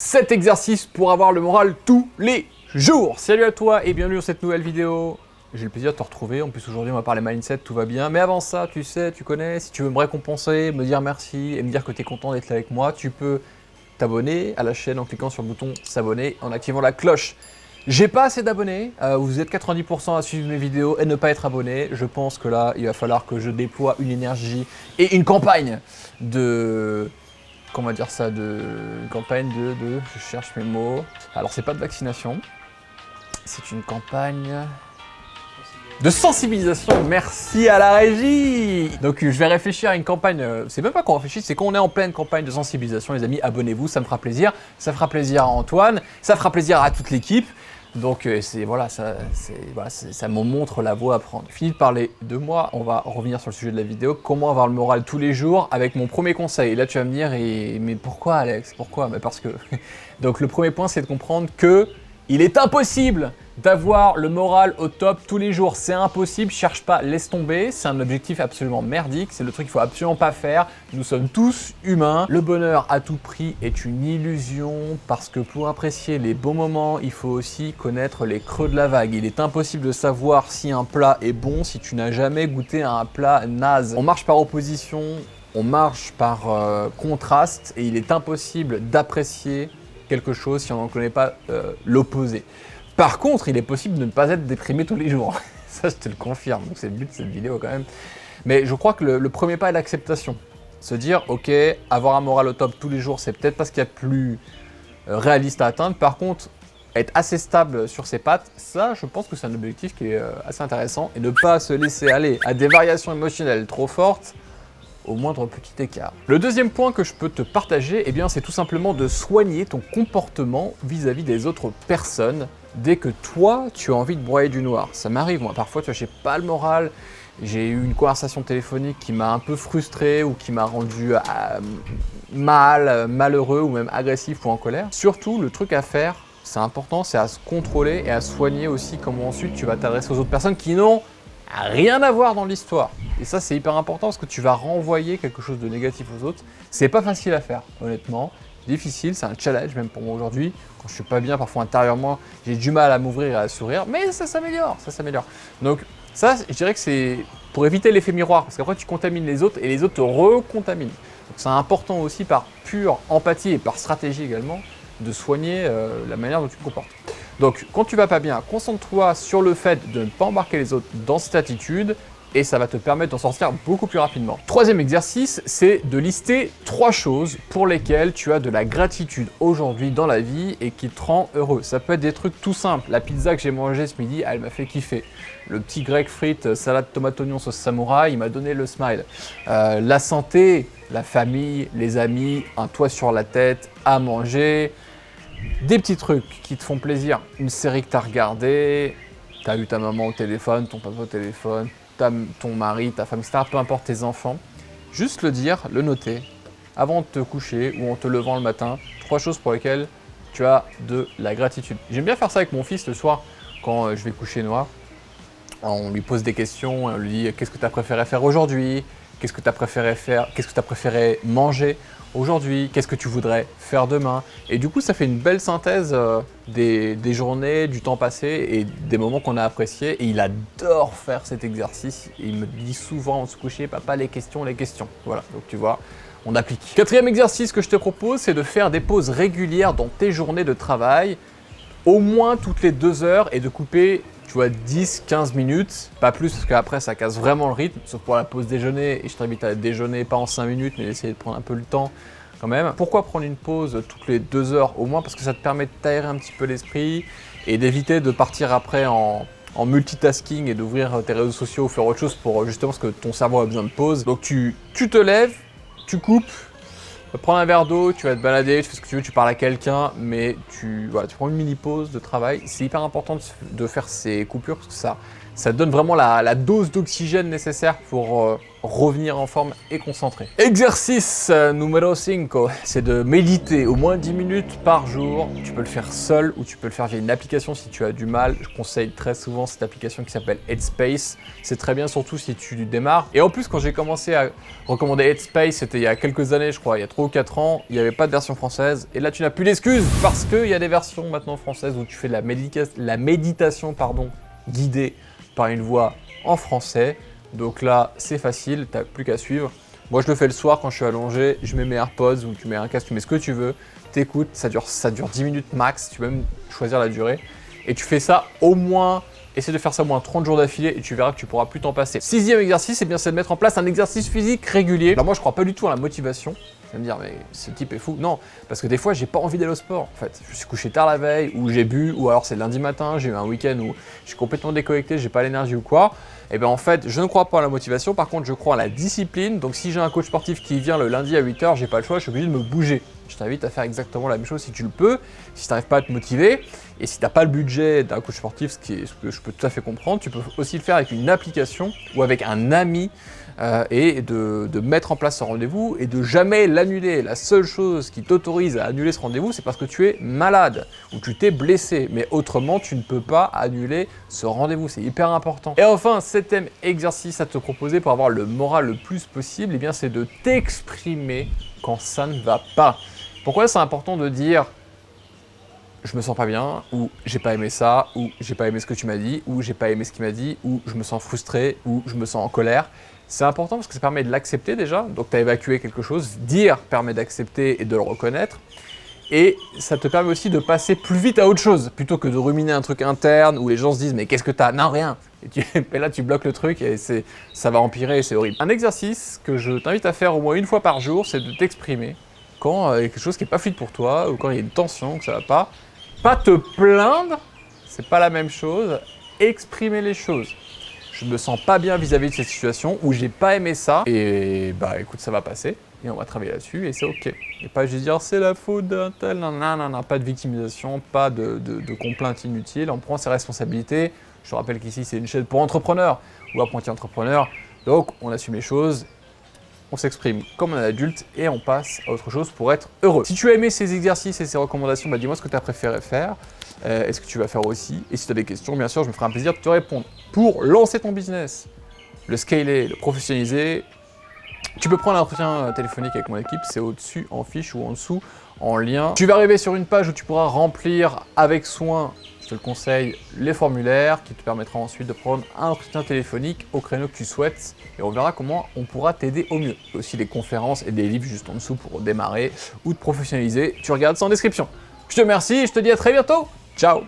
7 exercices pour avoir le moral tous les jours. Salut à toi et bienvenue dans cette nouvelle vidéo. J'ai le plaisir de te retrouver. En plus aujourd'hui on va parler mindset, tout va bien. Mais avant ça, tu sais, tu connais, si tu veux me récompenser, me dire merci et me dire que tu es content d'être là avec moi, tu peux t'abonner à la chaîne en cliquant sur le bouton s'abonner, en activant la cloche. J'ai pas assez d'abonnés, vous êtes 90% à suivre mes vidéos et ne pas être abonné. Je pense que là, il va falloir que je déploie une énergie et une campagne de... Comment dire ça, une campagne je cherche mes mots. Alors c'est pas de vaccination, c'est une campagne de sensibilisation. Merci à la régie. Donc je vais réfléchir à une campagne, c'est même pas qu'on réfléchit, c'est qu'on est en pleine campagne de sensibilisation les amis, abonnez-vous, ça me fera plaisir. Ça fera plaisir à Antoine, ça fera plaisir à toute l'équipe. Donc ça me montre la voie à prendre. Fini de parler de moi, on va revenir sur le sujet de la vidéo. Comment avoir le moral tous les jours avec mon premier conseil. Et là tu vas me dire, mais pourquoi Alex? Pourquoi? Parce que... Donc le premier point c'est de comprendre que il est impossible d'avoir le moral au top tous les jours. C'est impossible, cherche pas, laisse tomber. C'est un objectif absolument merdique, c'est le truc qu'il faut absolument pas faire. Nous sommes tous humains. Le bonheur à tout prix est une illusion parce que pour apprécier les bons moments, il faut aussi connaître les creux de la vague. Il est impossible de savoir si un plat est bon si tu n'as jamais goûté à un plat naze. On marche par opposition, on marche par contraste et il est impossible d'apprécier quelque chose si on n'en connaît pas l'opposé. Par contre, il est possible de ne pas être déprimé tous les jours. Ça, je te le confirme. Donc, c'est le but de cette vidéo quand même. Mais je crois que le premier pas est l'acceptation. Se dire, ok, avoir un moral au top tous les jours, c'est peut-être pas ce qu'il y a de plus réaliste à atteindre. Par contre, être assez stable sur ses pattes, ça, je pense que c'est un objectif qui est assez intéressant. Et ne pas se laisser aller à des variations émotionnelles trop fortes au moindre petit écart. Le deuxième point que je peux te partager, eh bien, c'est tout simplement de soigner ton comportement vis-à-vis des autres personnes dès que toi, tu as envie de broyer du noir. Ça m'arrive, moi, parfois, tu vois, j'ai pas le moral, j'ai eu une conversation téléphonique qui m'a un peu frustré ou qui m'a rendu malheureux ou même agressif ou en colère. Surtout, le truc à faire, c'est important, c'est à se contrôler et à soigner aussi comment ensuite tu vas t'adresser aux autres personnes qui n'ont rien à voir dans l'histoire. Et ça, c'est hyper important parce que tu vas renvoyer quelque chose de négatif aux autres. C'est pas facile à faire, honnêtement. Difficile, c'est un challenge même pour moi aujourd'hui. Quand je suis pas bien, parfois intérieurement, j'ai du mal à m'ouvrir et à sourire, mais ça s'améliore, ça s'améliore. Donc ça, je dirais que c'est pour éviter l'effet miroir, parce qu'après tu contamines les autres et les autres te recontaminent. Donc c'est important aussi par pure empathie et par stratégie également, de soigner la manière dont tu te comportes. Donc quand tu vas pas bien, concentre-toi sur le fait de ne pas embarquer les autres dans cette attitude et ça va te permettre d'en sortir beaucoup plus rapidement. Troisième exercice, c'est de lister 3 choses pour lesquelles tu as de la gratitude aujourd'hui dans la vie et qui te rend heureux. Ça peut être des trucs tout simples. La pizza que j'ai mangée ce midi, elle m'a fait kiffer. Le petit grec frites, salade tomate oignon sauce samouraï, il m'a donné le smile. La santé, la famille, les amis, un toit sur la tête, à manger. Des petits trucs qui te font plaisir, une série que tu as regardée, tu as eu ta maman au téléphone, ton papa au téléphone, ton mari, ta femme, etc., peu importe tes enfants, juste le dire, le noter, avant de te coucher ou en te levant le matin, 3 choses pour lesquelles tu as de la gratitude. J'aime bien faire ça avec mon fils le soir quand je vais coucher noir. On lui pose des questions, on lui dit qu'est-ce que tu as préféré faire aujourd'hui, qu'est-ce que tu as préféré faire, qu'est-ce que tu as préféré manger aujourd'hui, qu'est-ce que tu voudrais faire demain. Et du coup, ça fait une belle synthèse des journées, du temps passé et des moments qu'on a appréciés. Et il adore faire cet exercice. Et il me dit souvent en se coucher, papa, les questions. Voilà, donc tu vois, on applique. Quatrième exercice que je te propose, c'est de faire des pauses régulières dans tes journées de travail, au moins toutes les 2 heures et de couper, tu vois, 10-15 minutes, pas plus parce qu'après ça casse vraiment le rythme, sauf pour la pause déjeuner, et je t'invite à déjeuner pas en 5 minutes, mais essayer de prendre un peu le temps quand même. Pourquoi prendre une pause toutes les 2 heures au moins? Parce que ça te permet de t'aérer un petit peu l'esprit et d'éviter de partir après en multitasking et d'ouvrir tes réseaux sociaux ou faire autre chose pour justement parce que ton cerveau a besoin de pause. Donc tu te lèves, tu coupes, prends un verre d'eau, tu vas te balader, tu fais ce que tu veux, tu parles à quelqu'un, mais tu prends une mini pause de travail. C'est hyper important de faire ces coupures parce que Ça te donne vraiment la dose d'oxygène nécessaire pour revenir en forme et concentré. Exercice numéro 5, c'est de méditer au moins 10 minutes par jour. Tu peux le faire seul ou tu peux le faire via une application si tu as du mal. Je conseille très souvent cette application qui s'appelle Headspace. C'est très bien surtout si tu démarres. Et en plus, quand j'ai commencé à recommander Headspace, c'était il y a quelques années, je crois, il y a 3 ou 4 ans, il n'y avait pas de version française. Et là, tu n'as plus d'excuses parce qu'il y a des versions maintenant françaises où tu fais de la méditation guidée par une voix en français. Donc là, c'est facile, t'as plus qu'à suivre. Moi, je le fais le soir quand je suis allongé, je mets mes AirPods ou tu mets un casque, tu mets ce que tu veux, t'écoutes, ça dure 10 minutes max, tu peux même choisir la durée. Et tu fais ça au moins, essaie de faire ça au moins 30 jours d'affilée et tu verras que tu pourras plus t'en passer. 6e exercice, c'est de mettre en place un exercice physique régulier. Alors moi, je crois pas du tout à la motivation. Tu vas me dire, mais ce type est fou. Non, parce que des fois, j'ai pas envie d'aller au sport. En fait, je suis couché tard la veille, ou j'ai bu, ou alors c'est lundi matin, j'ai eu un week-end où je suis complètement déconnecté, j'ai pas l'énergie ou quoi. Et bien en fait, je ne crois pas à la motivation, par contre, je crois à la discipline. Donc si j'ai un coach sportif qui vient le lundi à 8h, j'ai pas le choix, je suis obligé de me bouger. Je t'invite à faire exactement la même chose si tu le peux, si tu n'arrives pas à te motiver. Et si tu n'as pas le budget d'un coach sportif, ce que je peux tout à fait comprendre, tu peux aussi le faire avec une application ou avec un ami et de mettre en place ce rendez-vous et de jamais l'annuler. La seule chose qui t'autorise à annuler ce rendez-vous, c'est parce que tu es malade ou tu t'es blessé. Mais autrement, tu ne peux pas annuler ce rendez-vous. C'est hyper important. Et enfin, 7e exercice à te proposer pour avoir le moral le plus possible, eh bien, c'est de t'exprimer quand ça ne va pas. Pourquoi c'est important de dire je me sens pas bien, ou j'ai pas aimé ça, ou j'ai pas aimé ce que tu m'as dit, ou j'ai pas aimé ce qu'il m'a dit, ou je me sens frustré, ou je me sens en colère. C'est important parce que ça permet de l'accepter déjà, donc tu as évacué quelque chose, dire permet d'accepter et de le reconnaître, et ça te permet aussi de passer plus vite à autre chose, plutôt que de ruminer un truc interne où les gens se disent mais qu'est-ce que t'as? Non, rien. Et là tu bloques le truc et ça va empirer et c'est horrible. Un exercice que je t'invite à faire au moins une fois par jour, c'est de t'exprimer quand il y a quelque chose qui n'est pas fluide pour toi, ou quand il y a une tension, que ça va pas. Pas te plaindre, c'est pas la même chose, exprimer les choses. Je me sens pas bien vis-à-vis de cette situation, ou j'ai pas aimé ça, et bah écoute, ça va passer, et on va travailler là-dessus, et c'est ok. Et pas juste dire c'est la faute d'un tel, non, pas de victimisation, pas de complainte inutile, on prend ses responsabilités. Je te rappelle qu'ici c'est une chaîne pour entrepreneurs ou apprentis entrepreneurs, donc on assume les choses, on s'exprime comme un adulte et on passe à autre chose pour être heureux. Si tu as aimé ces exercices et ces recommandations, bah dis-moi ce que tu as préféré faire, est-ce que tu vas faire aussi, et si tu as des questions, bien sûr, je me ferai un plaisir de te répondre. Pour lancer ton business, le scaler, le professionnaliser, tu peux prendre un entretien téléphonique avec mon équipe, c'est au-dessus, en fiche ou en dessous, en lien. Tu vas arriver sur une page où tu pourras remplir avec soin, je te le conseille, les formulaires qui te permettra ensuite de prendre un entretien téléphonique au créneau que tu souhaites et on verra comment on pourra t'aider au mieux. Il y a aussi des conférences et des livres juste en dessous pour démarrer ou te professionnaliser. Tu regardes ça en description. Je te remercie et je te dis à très bientôt. Ciao!